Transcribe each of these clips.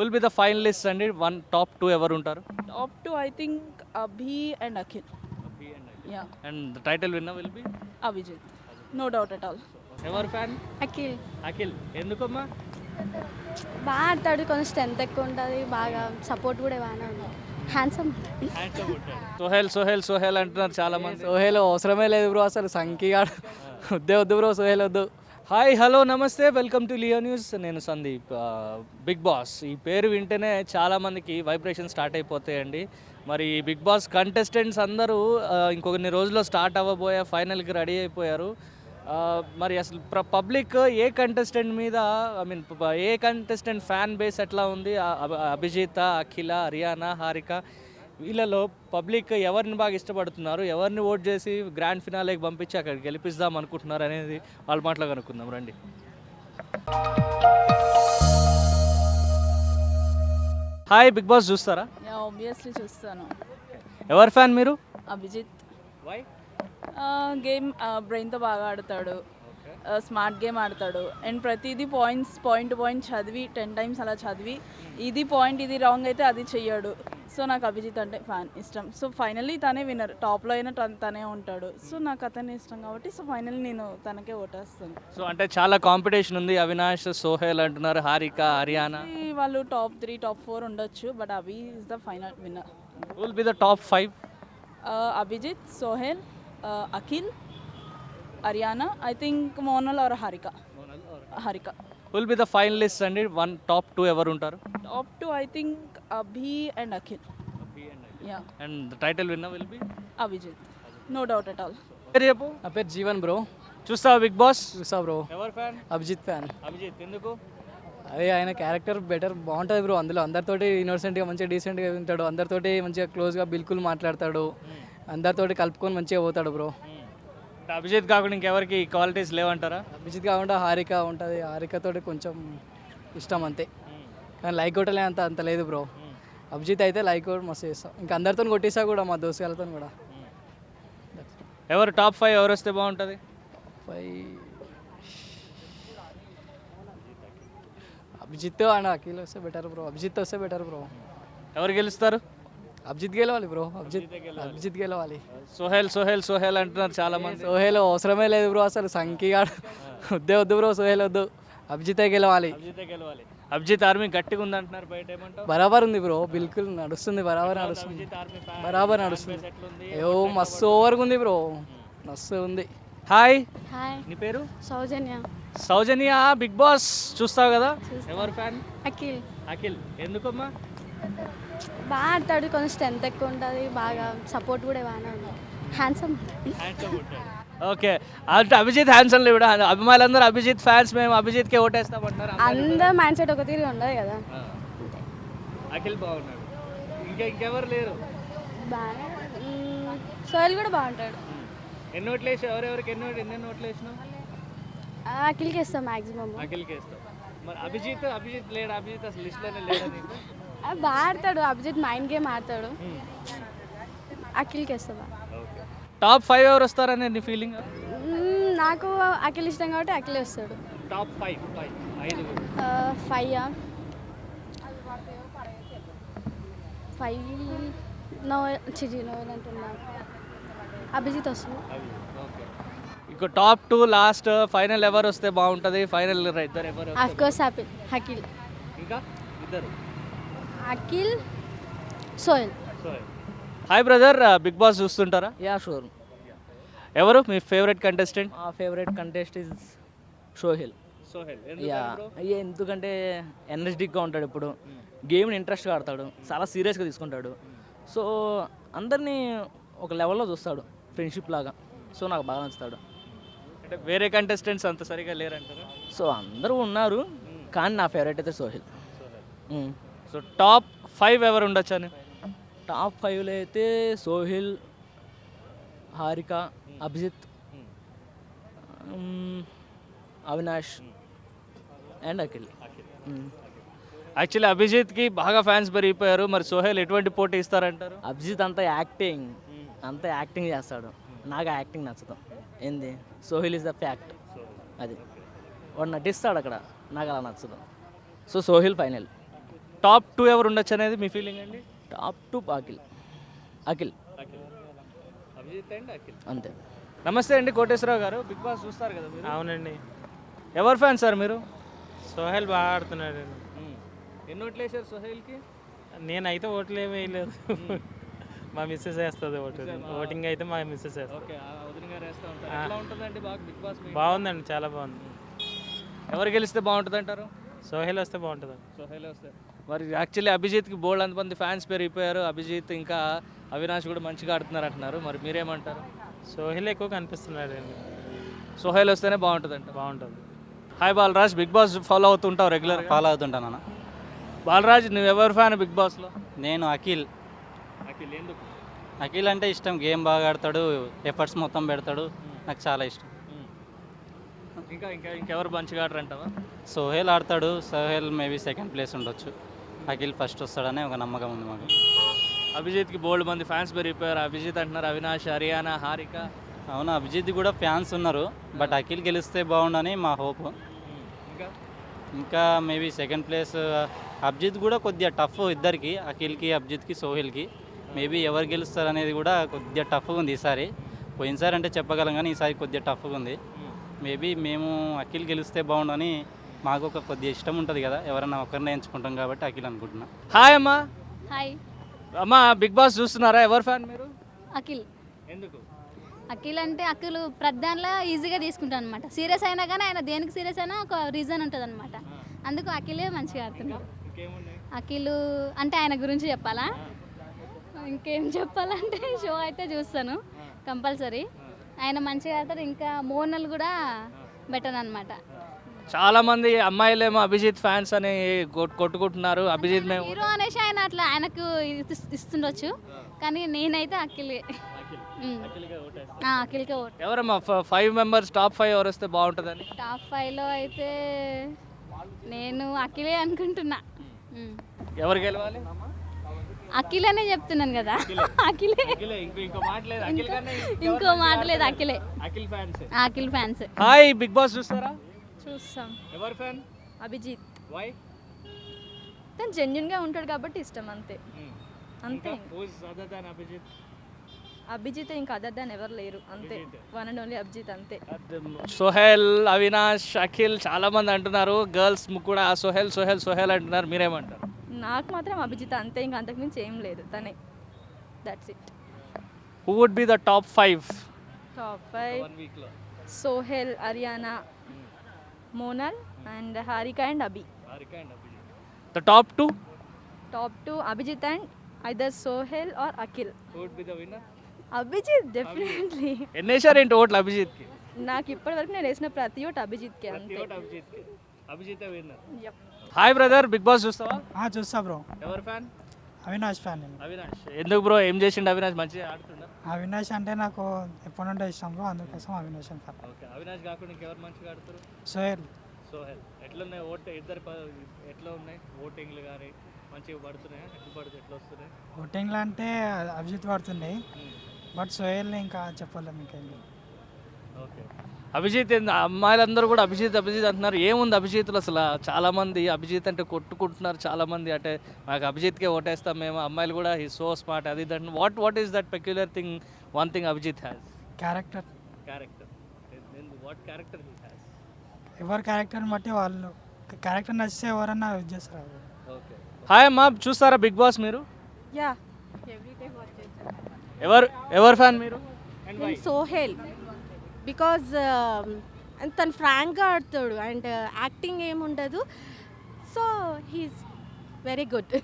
Will be the finalist అండి one top two ఎవరు ఉంటారు? Top two, I think Abhi and Akhil. Yeah, and the title winner will be Abhijit. No doubt at all. ఎవరు fan? Akhil Akhil. ఎందుకమ్మా? బాగా ఆడతాడు, కొంచెం strength ఎక్కువ ఉంటుంది, బాగా సపోర్ట్ కూడా బాగానే ఉంది, హ్యాండ్సమ్. సోహెల్ అంటున్నారు చాలా మంది. సోహెల్ అవసరమే లేదు బ్రో, అసలు సంఖ్యగాడు వద్దే వద్దు బ్రో, సోహెల్ వద్దు. హాయ్ హలో నమస్తే, వెల్కమ్ టు లియో న్యూస్. నేను సందీప్. బిగ్ బాస్ ఈ పేరు వింటేనే చాలామందికి వైబ్రేషన్ స్టార్ట్ అయిపోతాయండి. మరి బిగ్ బాస్ కంటెస్టెంట్స్ అందరూ ఇంకొన్ని రోజుల్లో స్టార్ట్ అవ్వబోయే ఫైనల్కి రెడీ అయిపోయారు. మరి అసలు పబ్లిక్ ఏ కంటెస్టెంట్ మీద ఏ కంటెస్టెంట్ ఫ్యాన్ బేస్ ఎట్లా ఉంది? అభిజిత, అఖిల, హరియానా, హారిక వీళ్ళలో పబ్లిక్ ఎవరిని బాగా ఇష్టపడుతున్నారు, ఎవరిని ఓట్ చేసి గ్రాండ్ ఫినాలేకి పంపించి అక్కడికి గెలిపిద్దాం అనుకుంటున్నారు అనేది వాళ్ళ మాటలో కనుక్కుందాం రండి. హాయ్, బిగ్ బాస్ చూస్తారా? Yeah, obviously చూస్తాను. ఎవరు ఫ్యాన్ మీరు? అభిజిత్ వై? గేమ్ బ్రెయిన్తో బాగా ఆడతాడు, స్మార్ట్ గేమ్ ఆడతాడు, అండ్ ప్రతిదీ పాయింట్ చదివి 10 times అలా చదివి ఇది పాయింట్ ఇది రాంగ్ అయితే అది చెయ్యడు. సో నాకు అభిజిత్ అంటే ఫ్యాన్ ఇష్టం. సో ఫైనల్లీ తనే విన్నర్, టాప్లో అయినా తనే ఉంటాడు. సో నాకు అతనే ఇష్టం కాబట్టి సో ఫైనల్లీ నేను తనకే ఓటేస్తాను. సో అంటే చాలా కాంపిటీషన్ ఉంది. అవినాష్, సోహెల్ అంటున్నారు, హారిక, హరియానా. వాళ్ళు టాప్ 3 టాప్ 4 ఉండొచ్చు, but Abhi is the final winner. Will be the top 5? Abhijit, Sohel, Akhil, Ariyana, I think Monal or Harika. Will be the finalist అండి వన్ టాప్ టూ ఎవరు ఉంటారు? Top 2, I think Abhi and Akhil. Yeah, and the title winner will be Abhijit. No doubt at all. పేరు చెప్పు. నా పేరు Jeevan bro. చూస్తావా big boss? చూసా bro. ఎవరు ఫ్యాన్? అభిజిత్ ఫ్యాన్. అభిజిత్. ఎందుకు? అదే ఆయన క్యారెక్టర్ బెటర్, బాగుంటుంది బ్రో. అందులో అందరితోటి ఇన్నోసెంట్గా మంచిగా డీసెంట్గా ఉంటాడు, అందరితోటి మంచిగా క్లోజ్గా బిల్కుల్ మాట్లాడతాడు, అందరితోటి కలుపుకొని మంచిగా పోతాడు బ్రో. అభిజిత్ కాకుండా ఇంకెవరికి క్వాలిటీస్ లేవంటారా? అభిజిత్ కాకుండా హారిక ఉంటుంది, హారికతోటి కొంచెం ఇష్టం అంతే, కానీ లైక్ కొట్టలే అంత లేదు బ్రో. అభిజిత్ అయితే లైక్ కూడా మస్తు చేస్తాం, ఇంకా అందరితో కొట్టేసా కూడా, మా దోస్తులతో కూడా. ఎవరు టాప్ 5 ఎవరు వస్తే బాగుంటుంది? అభిజిత్ అండ్ అఖిల్ వస్తే బెటర్ బ్రో, అభిజిత్ వస్తే బెటర్ బ్రో. ఎవరు గెలుస్తారు? అభిజిత్ గెలవాలి బ్రో, అభిజిత్ గెలవాలి. సోహెల్ అంటున్నారు చాలా మంది. సోహెల్ అవసరమే లేదు బ్రో, అసలు సంఖ్యగాడు వద్దే వద్దు బ్రో, సోహెల్ వద్దు, అభిజితే గెలవాలి. అభిజిత్ ఆర్మీ గట్టిగా ఉంది అంటున్నారు, బయట ఏమంటారు? బరాబర్ ఉంది బ్రో, బిల్కుల్ నడుస్తుంది, బరాబర్ నడుస్తుంది, బరాబర్ నడుస్తుంది. ఏవో మస్తు ఓవర్గా ఉంది బ్రో, మస్తు ఉంది. హాయ్, హాయ్, నీ పేరు? సౌజన్య. సౌజన్య. బిగ్ బాస్ చూస్తావు కదా, ఎవరు ఫ్యాన్? అఖిల్ అఖిల్. ఎందుకమ్మా? బాగా ఆడతాడు, కొంచెం స్ట్రెంత్ ఎక్కువ ఉంటుంది, బాగా సపోర్ట్ కూడా బాగానే ఉంది, హ్యాండ్సమ్. ఓకే, అంటే అభిజిత్ హ్యాన్సన్ కూడా అభిమానులందరూ అభిజిత్ ఫ్యాన్స్, మేము అభిజిత్కే ఓటేస్తామంటారు. అందరు మైండ్ సెట్ ఒక తీరు ఉండదు కదా. అఖిల్ బాగున్నాడు, ఇంకెవరు లేరు. బాగా సోహెల్ కూడా బాగుంటాడు. ఎన్ని ఓట్లు వేసి ఎవరెవరికి ఎన్ని ఓట్లు వేసినావు? అఖిల్కి ఇస్తాం మ్యాక్సిమమ్. అఖిల్కి వేస్తావు. మరి అభిజిత్ లేడు, అభిజిత్ అసలు లిస్ట్లోనే లేడు నీకు? బాగా ఆడతాడు అభిజిత్, మైండ్ గేమ్ ఆడతాడు. అఖిల్కి ఇస్తాం. టాప్ 5 ఎవరు వస్తారని నీ ఫీలింగ్? నాకు అఖిల్ ఇష్టం కాబట్టి అఖిల్ వస్తాడు. టాప్ 5 నో అంటున్నా, అభిజిత్ వస్తుంది. ఇక టాప్ 2 లాస్ట్ ఫైనల్ ఎవరు వస్తే బాగుంటుంది? ఫైనల్ ఇద్దరు ఎవరు? Of course Akhil. ఇంకా ఇద్దరు, Akhil, Sohel. Hi brother, big Boss చూస్తుంటారా? Yeah sure. ఎవరు మీ ఫేవరెట్ కంటెస్టెంట్? మా favourite contest is Sohel. Yeah, ఎందుకంటే ఎనర్జెటిక్గా ఉంటాడు, ఇప్పుడు గేమ్ని ఇంట్రెస్ట్గా ఆడతాడు, చాలా సీరియస్గా తీసుకుంటాడు. సో అందరినీ ఒక లెవెల్లో చూస్తాడు, ఫ్రెండ్షిప్ లాగా. సో నాకు బాగా నచ్చుతాడు. అంటే వేరే కంటెస్టెంట్స్ అంత సరిగా లేరంటారా? సో అందరూ ఉన్నారు, కానీ నా ఫేవరెట్ అయితే సోహెల్. సో టాప్ 5 ఎవరు ఉండొచ్చు అని? టాప్ 5లో అయితే సోహెల్, హారిక, అభిజిత్, అవినాష్ అండ్ అఖిల్. యాక్చువల్లీ అభిజిత్కి బాగా ఫ్యాన్స్ పెరిగిపోయారు. మరి సోహెల్ ఎటువంటి పోటీ ఇస్తారంటారు? అభిజిత్ అంతా యాక్టింగ్ చేస్తాడు, నాకు యాక్టింగ్ నచ్చదు. ఏంది, సోహెల్ ఇస్ ద ఫ్యాక్ట్, అది వాడు నటిస్తాడు అక్కడ, నాకు అలా నచ్చదు. So Sohel final. టాప్ 2 ఎవరు ఉండొచ్చు అనేది మీ ఫీలింగ్ అండి? టాప్ 2 అఖిల్. అఖిల్ అభిజిత్ అండ్ అఖిల్. అంతే. నమస్తే అండి కోటేశ్వరరావు గారు. బిగ్ బాస్ చూస్తారు కదా మీరు? అవునండి. ఎవరు ఫ్యాన్ సార్ మీరు? సోహెల్ బాగా ఆడుతున్నాడు. ఎన్ని ఓట్లు వేసారు సోహెల్కి? నేనైతే ఓట్లు ఏమీ వేయలేదు. మా మిస్సెస్ వేస్తుంది ఓటు. ఓటింగ్ అయితే మా మిస్సెస్ వేస్తుంది. ఓకే, వదిన గారు వేస్తూ ఉంటారు. ఎట్లా ఉంటుందండి బాగా బిగ్ బాస్? బాగుందండి, చాలా బాగుంది. ఎవరు గెలిస్తే బాగుంటుంది అంటారు? సోహెల్ వస్తే బాగుంటుంది. సోహెల్ వస్తే. మరి యాక్చువల్లీ అభిజిత్కి బోల్డ్ అంతమంది ఫ్యాన్స్ పెరిగిపోయారు. అభిజిత్ ఇంకా అవినాష్ కూడా మంచిగా ఆడుతున్నారు అంటున్నారు. మరి మీరేమంటారు? సోహెల్ ఎక్కువ కనిపిస్తున్నాడు అండి. సోహెల్ వస్తేనే బాగుంటుంది అంట. బాగుంటుంది. Hi Balaraj, Bigg Boss follow అవుతుంటావు రెగ్యులర్? ఫాలో అవుతుంటాను అన్న. బాలరాజ్, నువ్వు ఎవరు ఫ్యాన్ బిగ్ బాస్లో? నేను అఖిల్. అఖిల్ ఎందుకు? అఖిల్ అంటే ఇష్టం, గేమ్ బాగా ఆడతాడు, ఎఫర్ట్స్ మొత్తం పెడతాడు, నాకు చాలా ఇష్టం. ఇంకా ఇంకా ఇంకెవరు మంచిగా ఆడరంటావా? సోహెల్ ఆడతాడు, సోహెల్ మేబీ సెకండ్ ప్లేస్ ఉండొచ్చు, అఖిల్ ఫస్ట్ వస్తాడనే ఒక నమ్మకం ఉంది మాకు. అభిజిత్కి బోల్డ్ మంది ఫ్యాన్స్ పెరిగిపోయారు. అభిజిత్ అంటున్నారు, అవినాష్, హరియానా, హారిక. అవును, అభిజిత్ కూడా ఫ్యాన్స్ ఉన్నారు, బట్ అఖిల్ గెలిస్తే బాగుండని మా హోప్. ఇంకా ఇంకా మేబీ సెకండ్ ప్లేస్ అభిజిత్ కూడా కొద్దిగా టఫ్ ఇద్దరికి, అఖిల్కి, అభిజిత్కి, సోహెల్కి. మేబీ ఎవరు గెలుస్తారు అనేది కూడా కొద్దిగా టఫ్గా ఉంది ఈసారి. పోయినసారి అంటే చెప్పగలం కానీ ఈసారి కొద్దిగా టఫ్గా ఉంది. మేబీ మేము అఖిల్ గెలిస్తే బాగుండని మాకు ఒక కొద్దిగా ఇష్టం ఉంటుంది కదా, ఎవరన్నా ఒకరిని ఎంచుకుంటాం కాబట్టి అఖిల్ అనుకుంటున్నా. హాయ్ అమ్మా. హాయ్. అమ్మా, బిగ్ బాస్ చూస్తున్నారా? ఎవరు ఫ్యాన్ మీరు? అఖిల్. ఎందుకు? అఖిల్ అంటే అఖిల్ ప్రధానంలో ఈజీగా తీసుకుంటాను అనమాట. సీరియస్ అయినా కానీ ఆయన దేనికి సీరియస్ అయినా ఒక రీజన్ ఉంటుంది అనమాట. అందుకు అఖిలే మంచిగా ఆడుతున్నాడు. అఖిల్ అంటే ఆయన గురించి చెప్పాలా? ఇంకేం చెప్పాలంటే షో అయితే చూస్తాను కంపల్సరీ. ఆయన మంచిగా ఆడతారు. ఇంకా మోనల్ కూడా బెటర్ అనమాట. చాలా మంది అమ్మాయిలేమో అభిజిత్ ఫ్యాన్స్ అని కొట్టుకుంటున్నారు. అభిజిత్ మేము హీరో అనేసి ఆయన అట్లా ఆయనకు ఇస్తుండొచ్చు, కానీ నేనైతే అఖిలే. అఖిల్కే ఓటు. ఎవరమ్మా 5 మెంబర్స్ టాప్ 5 ఎవరు వస్తే బాగుంటుందని? టాప్ 5లో అయితే నేను అఖిలే అనుకుంటున్నా. ఎవరు గెలవాలి? అఖిల్ అనే చెప్తున్నాను కదా. అఖిలే. ఇంకో మాట లేదు, అఖిలే. Akhil fans. Hi, big boss చూస్తారా? చూస్తాం. ఎవరు ఫ్యాన్? అభిజిత్. వై? తను జెన్యున్గా ఉంటాడు కాబట్టి ఇష్టం, అంతే. అంతే. అభిజిత్ ఇంకా అదర్ దాన్ ఎవరు లేరు, అంతే. వన్ అండ్ ఓన్లీ అభిజిత్, అంతే. సోహెల్, అవినాష్, అఖిల్ చాలా మంది అంటున్నారు. గర్ల్స్ కూడా సోహెల్ సోహెల్ సోహెల్ అంటున్నారు. మీరేమంటారు? నాకు మాత్రం అభిజిత్, అంతే. ఇంకా అంతకుమించి ఏం లేదు, తనే. That's it. Who would be the top 5? Top 5 Sohel, Ariyana, Monal and Harika and Abhi. The top 2? Top 2 Abhijit and either Sohel or Akhil. Who would be the winner? Abhijit definitely. ఎన్ని వేసారు ఏంటి ఓట్లు అభిజిత్కి? నాకు ఇప్పటివరకు నేను వేసిన ప్రతి ఓటు అభిజిత్కి, అంతే. Abhijit winner. Yep. Hi brother, big boss చూస్తావా? చూస్తా బ్రో. ఎవరు ఫ్యాన్? అవినాష్ ఫ్యాన్ నేను. అవినాష్. ఎందుకు బ్రో? ఏం చేసిండు అవినాష్? మంచిగా ఆడుతుందా? అవినాష్ అంటే నాకు ఎప్పటి నుండో ఇష్టం బ్రో, అందుకోసం అవినాష్ ఫ్యాన్. ఓకే, అవినాష్ కాకుండా ఇంకెవరు మంచిగా ఆడుతారు? సోహెల్. సోహెల్. ఎట్లున్నాయి ఇద్దరు ఎట్లా ఉన్నాయి ఓటింగ్లు కానీ? మంచిగా పడుతున్నాయా? ఎట్లా వస్తున్నాయి ఓటింగ్లు? అంటే అభిజిత్ పడుతుంది, బట్ సోహెల్ ఇంకా చెప్పలేము ఇంకేం. ఓకే, అభిజిత్ అమ్మాయిలందరూ కూడా అభిజిత్ అభిజిత్ అంటున్నారు. ఏముంది అభిజిత్లో అసలు? చాలామంది అభిజిత్ అంటే కొట్టుకుంటున్నారు చాలామంది. అంటే మాకు అభిజిత్కే ఓటేస్తాం మేము, అమ్మాయిలు కూడా హీ సో స్మార్ట్ అది అంటే what is that peculiar thing? One thing Abhijit has character. What character he has? ఎవరి క్యారెక్టర్ని బట్టి వాళ్ళు క్యారెక్టర్ నచ్చితే ఎవరన్నా యూజ్ చేస్తారు. ఓకే. హాయ్ అమ్మా, చూస్తారా బిగ్ బాస్ మీరు? యా. ఎవరు ఫ్యాన్ మీరు? సోహెల్, బికాజ్ తను ఫ్రాంక్గా ఆడతాడు అండ్ యాక్టింగ్ ఏముండదు, సో హీస్ వెరీ గుడ్.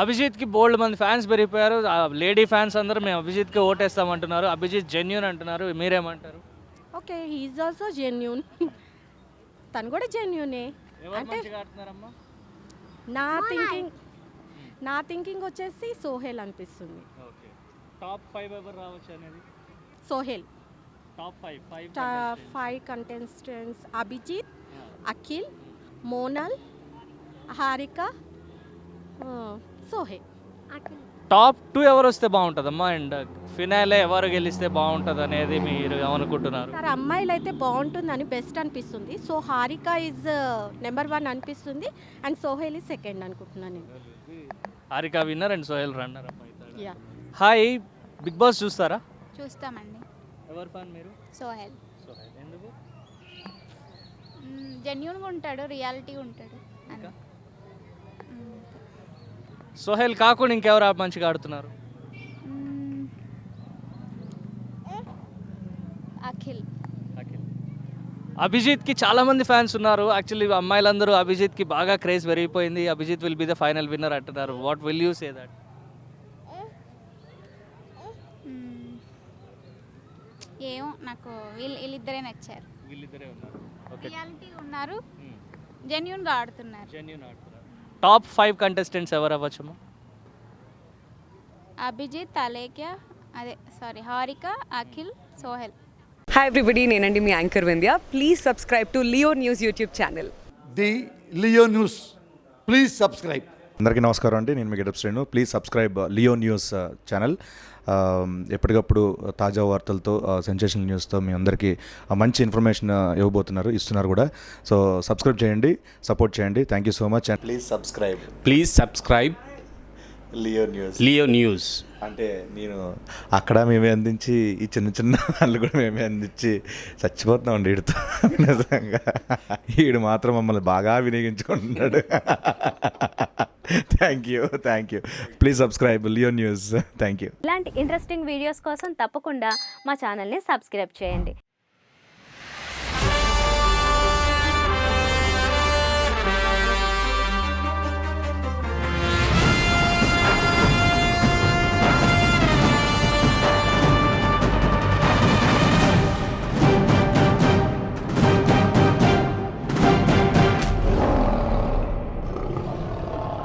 అభిజిత్కి బోల్డ్ మంది ఫ్యాన్స్ పెరిగిపోయారు. లేడీ ఫ్యాన్స్ అందరూ మేము అభిజిత్కి ఓటేస్తామంటున్నారు. అభిజిత్ జెన్యూన్ అంటున్నారు. మీరేమంటారు? Okay, he is also genuine. తను కూడా జెన్యూనే. అంటే నా థింకింగ్ వచ్చేసి సోహెల్ అనిపిస్తుంది. ఓకే, టాప్ 5 ఎవరు రావచ్చు అనేది? Sohel. Top 5 5 contestants Abhijit, Akhil, Monal, Harika, Sohel. Top 2 ఎవరు వస్తే బాగుంటుందమ్మా? అండ్ ఫినాలే ఎవరు గెలిస్తే బాగుంటుంది అనేది మీరు ఏమనుకుంటున్నారు? సార్ అమ్మాయిలు అయితే బాగుంటుందని బెస్ట్ అనిపిస్తుంది. సో హారిక ఈజ్ నెంబర్ 1 అనిపిస్తుంది అండ్ సోహెల్ ఈజ్ సెకండ్ అనుకుంటున్నాను నేను. Harika winner and Sohel runner up అవుతాడు. యా హాయ్, బిగ్ బాస్ చూస్తారా? చూస్తామండి. ఎవరు ఫ్యాన్ మీరు? సోహెల్ సోహెల్. ఎందుకు? జెన్యున్గా ఉంటాడు, రియాలిటీ ఉంటాడు. సోహెల్ కాకుండా ఇంకెవరు మంచిగా ఆడుతున్నారు? అఖిల్. అభిజిత్కి చాలా మంది ఫ్యాన్స్ ఉన్నారు. యాక్చువల్లీ అమ్మాయిలందరూ అభిజిత్కి బాగా క్రేజ్ పెరిగిపోయింది. Abhijit will be the final winner అంటున్నారు. What will you say that? ఏమో నాకు వీళ్ళిద్దరే నచ్చారు. వీళ్ళిద్దరే ఉన్నారు. ఓకే, రియాలిటీ ఉన్నారు, జెన్యున్గా ఆడుతున్నారు. జెన్యూన్ ఆడుతున్నారు. టాప్ 5 కంటెస్టెంట్స్ ఎవరు అవ్వచ్చమ్మా? అభిజిత్, అలేఖ్య, హారిక, అఖిల్, సోహెల్. హాయ్ ఎవ్రీబడి, నేనండి మీ anchor Vindhya. Please subscribe to Leo news YouTube channel. The Leo news, please subscribe. అందరికీ నమస్కారం అండి, నేను మీ getup Sreenu. Please subscribe Leo news channel. ఎప్పటికప్పుడు తాజా వార్తలతో, సెన్సేషనల్ న్యూస్తో మీ అందరికీ మంచి ఇన్ఫర్మేషన్ ఇస్తున్నారు కూడా. సో సబ్స్క్రైబ్ చేయండి, సపోర్ట్ చేయండి. Thank you so much. And please subscribe Leo news. అంటే నేను అక్కడ మేమే అందించి, ఈ చిన్న చిన్న వాళ్ళు కూడా మేమే అందించి చచ్చిపోతున్నాం వీడితో. నిజంగా వీడు మాత్రం మమ్మల్ని బాగా వినియోగించుకుంటున్నాడు. Thank you. Please subscribe Leo news. Thank you. ఇలాంటి ఇంట్రెస్టింగ్ వీడియోస్ కోసం తప్పకుండా మా ఛానల్ని సబ్స్క్రైబ్ చేయండి.